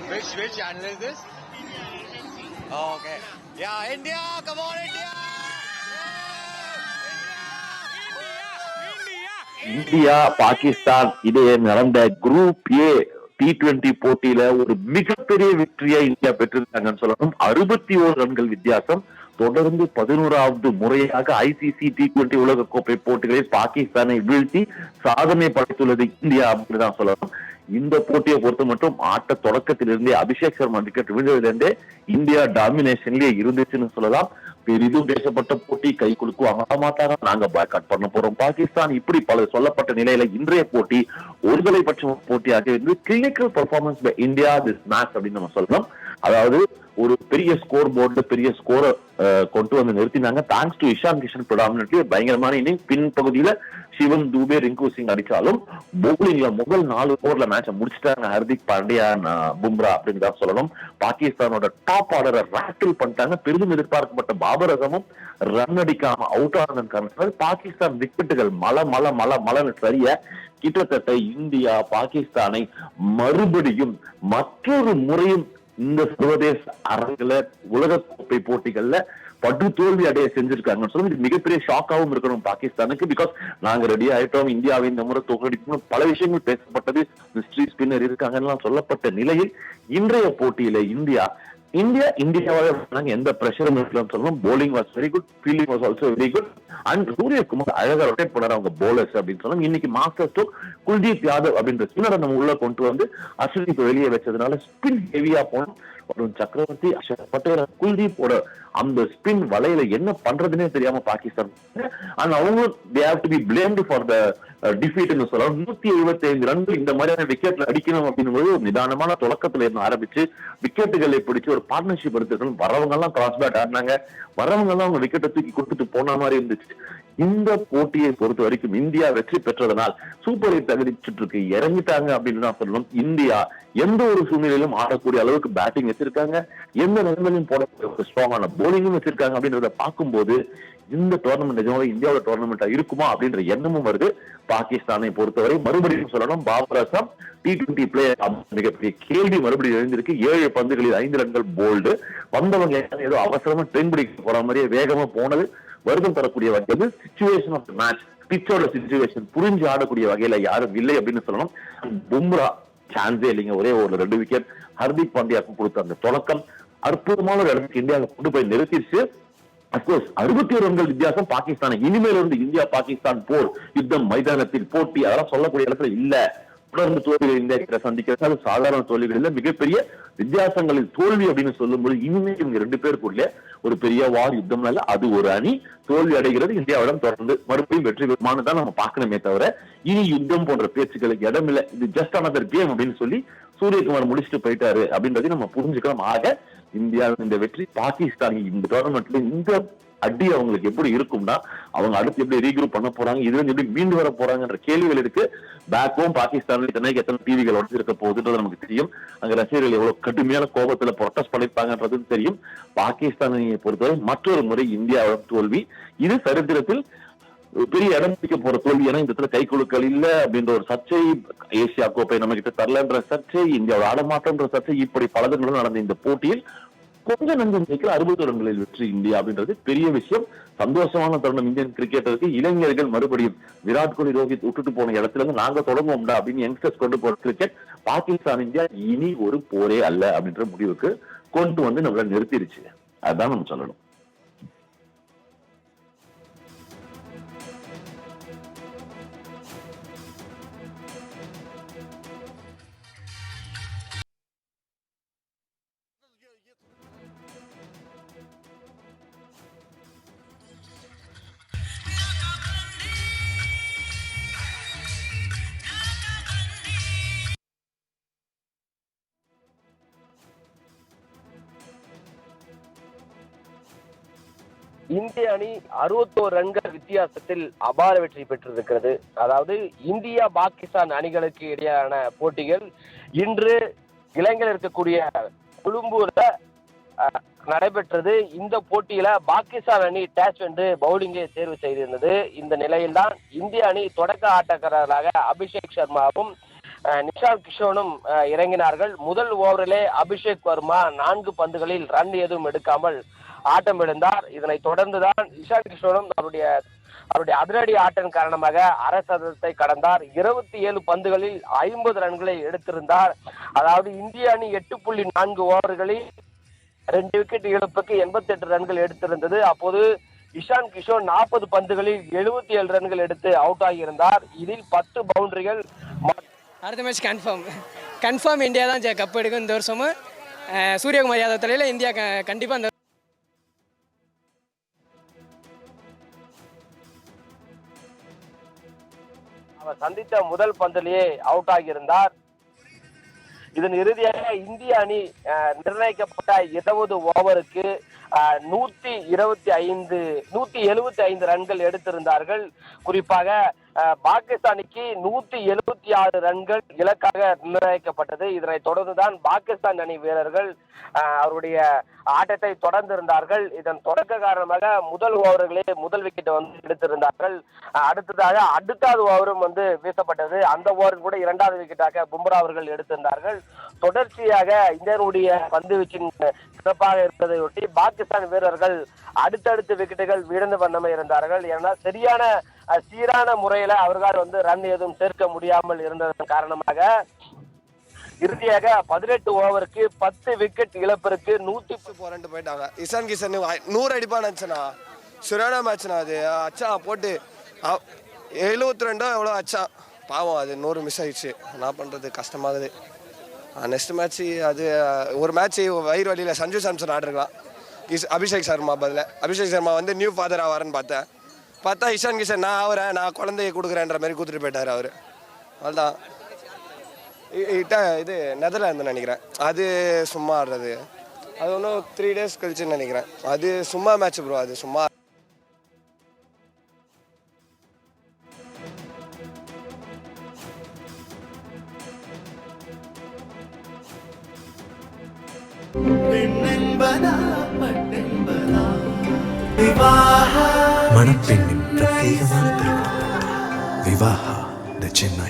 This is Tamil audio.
Which channel is this? Oh, okay. Yeah, India, come on, India! India Pakistan இடையே நடந்த குரூப் ஏ T20 போட்டியில ஒரு மிகப்பெரிய வெற்றியை இந்தியா பெற்றிருக்காங்கன்னு சொல்லணும். 61 ரன்கள் வித்தியாசம். தொடர்ந்து 11வது முறையாக ICC T20 உலகக்கோப்பை போட்டிகளில் பாகிஸ்தானை வீழ்த்தி சாதனை படைத்துள்ளது இந்தியா அப்படின்னு தான் சொல்லணும். இந்த போட்டியை பொறுத்த மட்டும் ஆட்ட தொடக்கத்திலிருந்தே அபிஷேக் சர்மா விக்கெட் விழுந்ததிலிருந்தே இந்தியா டாமினேஷன்லயே இருந்துச்சுன்னு சொல்லலாம். பெரிதும் பேசப்பட்ட போட்டி, கை குலுக்குவாங்க மாட்டாங்க, நாங்க பாய்காட் பண்ண போறோம் பாகிஸ்தான், இப்படி பல சொல்லப்பட்ட நிலையில இன்றைய போட்டி ஒருதலை பட்ச போட்டியாக இருந்து clinical performance by India this match அப்படின்னு நம்ம சொல்லலாம். அதாவது ஒரு பெரிய ஸ்கோர் போர்டு, பெரிய ஸ்கோரை கொண்டு வந்து நிறுத்தினாங்க. தேங்க்ஸ் டு இஷான் கிஷன் ப்ரொடாமினன்ட்லி பயங்கரமான இன்னிங். பின் பகுதியில சிவம் தூபே, ரிங்கு சிங் அடிச்சாலும் பவுலிங்ல முதல் 4 ஓவர்ல மேட்சை முடிச்சுட்டாங்க ஹர்திக் பாண்டியா, பும்ரா அப்படின்னு தான் சொல்லணும். பாகிஸ்தானோட டாப் ஆர்டரை ராட்டில் பண்ணிட்டாங்க. பெரிதும் எதிர்பார்க்கப்பட்ட பாபர் அசமும் ரன் அடிக்காம அவுட் ஆனதன் காரணத்தால் பாகிஸ்தான் விக்கெட்டுகள் மலன்னு சரிய கிட்டத்தட்ட இந்தியா பாகிஸ்தானை மறுபடியும் மற்றொரு முறையும் இந்த சர்வதேச அரங்குல உலகக்கோப்பை போட்டிகள்ல படு தோல்வி அடைய செஞ்சிருக்காங்க. இது மிகப்பெரிய ஷாக்காவும் இருக்கணும் பாகிஸ்தானுக்கு. பிகாஸ் நாங்க ரெடி ஆயிட்டோம், இந்தியாவை இந்த முறை தோற்கடிக்கணும், பல விஷயங்கள் பேசப்பட்டது, மிஸ்ட்ரி ஸ்பின்னர் இருக்காங்க சொல்லப்பட்ட நிலையில் இன்றைய போட்டியில இந்தியாவாக எந்த பிரஷரும் இருக்கலாம்னு சொல்லணும். Polling was very good, fielding was also very good. And Suryakumar அழகா ரொட்டேட் பண்ணாரு அவங்க போலர்ஸ் அப்படின்னு சொல்லணும். இன்னைக்கு மாஸ்டர் ஸ்ட்ரோக் குல்தீப் யாதவ் அப்படின்ற ஸ்பின்னரை நம்ம உள்ள கொண்டு வந்து அஸ்வினி வெளியே வச்சதுனால ஸ்பின் ஹெவியா போனோம். வருண் சக்கரவர்த்தி, அக்ஷர் பட்டேல், குல்தீப்போட அந்த ஸ்பின் வலையில என்ன பண்றதுன்னே தெரியாம பாகிஸ்தான் அண்ட் அவங்களும் they have to be blamed for the defeat ன்னு சொல்லலாம். 175 ரன்கள் இந்த மாதிரியான விக்கெட்ல அடிக்கணும் அப்படின்னும்போது ஒரு நிதானமான தொடக்கத்துல இருந்து ஆரம்பிச்சு விக்கெட்டுகளை பிடிச்சு ஒரு பார்ட்னர்ஷிப் எடுத்துக்கணும். வரவங்க எல்லாம் கிராஸ் பேட் ஆடினாங்க, வரவங்க எல்லாம் அவங்க விக்கெட்டை தூக்கி கொடுத்துட்டு போன மாதிரி இருந்துச்சு. இந்த போட்டியை பொறுத்த வரைக்கும் இந்தியா வெற்றி பெற்றதனால் சூப்பர் 8 தகுதி சுற்றுக்கு இறங்கிட்டாங்க அப்படின்னு தான் சொல்லணும். இந்தியா எந்த ஒரு சூழ்நிலையிலும் ஆடக்கூடிய அளவுக்கு பேட்டிங் வச்சிருக்காங்க, எந்த நிலைமையிலும் போடக்கூடிய ஸ்ட்ராங்கான போலிங்கும் வச்சிருக்காங்க அப்படின்றத பார்க்கும்போது இந்த டோர்னமெண்ட் நிஜமாக இந்தியாவோட டோர்னமெண்டா இருக்குமா அப்படின்ற எண்ணமும் வருது. பாகிஸ்தானை பொறுத்தவரை மறுபடியும் சொல்லணும், பாபர் அசாம் T20 பிளேயர் மிகப்பெரிய கேள்வி மறுபடியும் எழுந்திருக்கு. 7 பந்துகளில் 5 ரன்கள் போல்டு. வந்தவங்க ஏதோ அவசரமா ட்ரெயின் பிடிக்க போற மாதிரியே வேகமா போனது வருத்தம் தரக்கூடிய வகையில் சிச்சுவேஷன் ஆஃப் மேட்ச், பிச்சோட சிச்சுவேஷன் புரிஞ்சு ஆடக்கூடிய வகையில யாரும் இல்லை அப்படின்னு சொல்லணும். பும்ரா சான்ஸே இல்லைங்க, ஒரே ஒரு 2 விக்கெட். ஹர்திக் பாண்டியாவுக்கு கொடுத்த அந்த தொடக்கம் அற்புதமான ஒரு இடத்துக்கு இந்தியாவை கொண்டு போய் நிறுத்திடுச்சு. அப்கோர்ஸ் 61 ரன்கள் வித்தியாசம் பாகிஸ்தானை. இனிமேல் இருந்து இந்தியா பாகிஸ்தான் போர் யுத்தம் மைதானத்தில் போட்டி அதெல்லாம் சொல்லக்கூடிய இடத்துல இல்ல. தொடர்ந்து தோல்விகள் இந்தியா சந்திக்கிறது அது சாதாரண தோல்விகள் இல்ல, மிகப்பெரிய வித்தியாசங்களில் தோல்வி அப்படின்னு சொல்லும்போது இனிமே இவங்க 2 பேருக்குள்ள ஒரு பெரிய வார் யுத்தம் இல்ல. அது ஒரு அணி தோல்வி அடைகிறது, இந்தியாவிடம் தொடர்ந்து மறுபடியும் வெற்றி பெறுமானு தான் நம்ம பார்க்கணுமே தவிர இனி யுத்தம் போன்ற பேச்சுக்களுக்கு இடம் இல்லை. இது ஜஸ்ட் அனதர் கேம் அப்படின்னு சொல்லி சூரியகுமார் முடிச்சுட்டு போயிட்டாரு அப்படின்றதையும் நம்ம புரிஞ்சுக்கலாம். ஆக இந்தியாவின் இந்த வெற்றி பாகிஸ்தான் இந்த டோர்னமெண்ட்ல இந்த அடி அவங்களுக்கு எப்படி இருக்கும்னா அவங்க அடுத்து எப்படி ரீக்ரூப் பண்ண போறாங்க, இதுல இருந்து எப்படி மீண்டு வர போறாங்கன்ற கேள்விகள் இருக்கு. பேக் ஹோம் பாகிஸ்தான்ல எத்தனை டிவிகள் உடச்சிருக்க போகுதுன்றது நமக்கு தெரியும். அங்க ரசிகர்கள் எவ்வளவு கடுமையான கோபத்துல ப்ரொட்டஸ்ட் பண்ணிருப்பாங்கன்றது தெரியும். பாகிஸ்தானை பொறுத்தவரை மற்றொரு முறை இந்தியாவிடம் தோல்வி. இது சரித்திரத்தில் பெரிய இடம் பிடிக்க போற தோல்வி. ஏன்னா இந்த இடத்துல கை குலுக்கள் இல்ல அப்படின்ற ஒரு சர்ச்சை, ஏசியா கோப்பை நம்ம கிட்ட தரலன்ற சர்ச்சை, இந்தியாவோட ஆடமாட்டம்ன்ற சர்ச்சை, இப்படி பலதங்களும் நடந்த இந்த போட்டியில் கொஞ்சம் நஞ்சம் ஜெயிக்கல 60 ரன்களில் வெற்றி இந்தியா அப்படின்றது பெரிய விஷயம். சந்தோஷமான தருணம் இந்தியன் கிரிக்கெட்டருக்கு. இளைஞர்கள் மறுபடியும் விராட் கோலி, ரோஹித் விட்டுட்டு போன இடத்துல இருந்து நாங்க தொடங்குவோம்டா அப்படின்னு யங்ஸ்டர்ஸ் கொண்டு போற கிரிக்கெட் பாகிஸ்தான் இந்தியா இனி ஒரு போரே அல்ல அப்படின்ற முடிவுக்கு கொண்டு வந்து நம்மள நிறுத்திருச்சு. அதுதான் நம்ம சொல்லணும். இந்திய அணி 61 ரன்கள் வித்தியாசத்தில் அபார வெற்றி பெற்றிருக்கிறது. அதாவது இந்தியா பாகிஸ்தான் அணிகளுக்கு இடையான போட்டிகள் இன்று இலங்கையில் இருக்கக்கூடிய கொழும்பூர்ல நடைபெற்றது. இந்த போட்டியில பாகிஸ்தான் அணி டேச் வென்று பவுலிங்கை தேர்வு செய்திருந்தது. இந்த நிலையில்தான் இந்திய அணி தொடக்க ஆட்டக்காரர்களாக அபிஷேக் சர்மாவும் நிஷாந்த் கிஷோனும் இறங்கினார்கள். முதல் ஓவரிலே அபிஷேக் வர்மா 4 பந்துகளில் ரன் எதுவும் எடுக்காமல் ஆட்டம் இழந்தார். இதனைத் தொடர்ந்துதான் நிஷாந்த் கிஷோனும் அவருடைய அதிரடி ஆட்டம் காரணமாக அரை சதத்தை கடந்தார். 27 பந்துகளில் 50 ரன்களை எடுத்திருந்தார். அதாவது இந்திய அணி 8.4 ஓவர்களில் 2 விக்கெட் இழப்புக்கு 88 ரன்கள் எடுத்திருந்தது. அப்போது இஷாந்த் கிஷோர் 40 பந்துகளில் 77 ரன்கள் எடுத்து அவுட் ஆகியிருந்தார். இதில் 10 பவுண்டரிகள். அடுத்த மேட்ச் கன்ஃபார்ம் இந்தியா தான் கப் எடுக்கும் இந்த வருஷமும். சூரியகுமார் யாதவ் தலையில் இந்தியா கண்டிப்பாக இந்த அவர் சந்தித்த முதல் பந்திலேயே அவுட் ஆகியிருந்தார். இதன் இறுதியாக இந்திய அணி நிர்ணயிக்கப்பட்ட 20 ஓவருக்கு 175 ரன்கள் எடுத்திருந்தார்கள். குறிப்பாக பாகிஸ்தானுக்கு 176 ரன்கள் இலக்காக நிர்ணயிக்கப்பட்டது. இதனைத் தொடர்ந்துதான் பாகிஸ்தான் அணி வீரர்கள் அவருடைய ஆட்டத்தை தொடர்ந்திருந்தார்கள். இதன் தொடக்க காரணமாக முதல் ஓவர்களே முதல் விக்கெட்டை எடுத்திருந்தார்கள். அடுத்தாவது ஓவரும் வீசப்பட்டது. அந்த ஓவரும் கூட 2வது விக்கெட்டாக பும்ரா அவர்கள் எடுத்திருந்தார்கள். தொடர்ச்சியாக இந்தியனுடைய பந்து வீச்சின் சிறப்பாக இருப்பதையொட்டி பாகிஸ்தான் வீரர்கள் அடுத்தடுத்து விக்கெட்டுகள் வீழ்ந்த வண்ணமே இருந்தார்கள். ஏன்னா சீரான முறையில அவர்கள் ரன் எதுவும் சேர்க்க முடியாமல் இருந்ததன் காரணமாக இறுதியாக 18 ஓவருக்கு 10 விக்கெட் இழப்பிற்கு 102 போயிட்டாங்க. இசான் கிஷன் 100 அடிப்பான்னு நினச்சனா சுரானா மேட்ச்னா அது அச்சா போட்டு 72 எவ்வளோ அச்சா பாவம். அது 100 மிஸ் ஆயிடுச்சு. என்ன பண்ணுறது, கஷ்டமாகுது. நெக்ஸ்ட் மேட்ச்சு அது ஒரு மேட்ச்சு வயிறு வழியில் சஞ்சு சாம்சன் ஆடிருக்கலாம். அபிஷேக் சர்மா பதில். அபிஷேக் சர்மா நியூ ஃபாதர் ஆவார்னு பார்த்தா இஷான் கிஷன் நான் குழந்தைய கொடுக்குறேன்ற மாதிரி கொடுத்துட்டு போயிட்டார் அவர். அதுதான் இது நெதர்லாந்து நினைக்கிறேன். அது சும்மா ஆடுறது. அது ஒன்றும் 3 days கழிச்சுன்னு நினைக்கிறேன். அது சும்மா மேட்ச் ப்ரோ. அது சும்மா மணப்பெண்ணின் பிரத்யேகமான திருமணம் விவாஹா தி சென்னை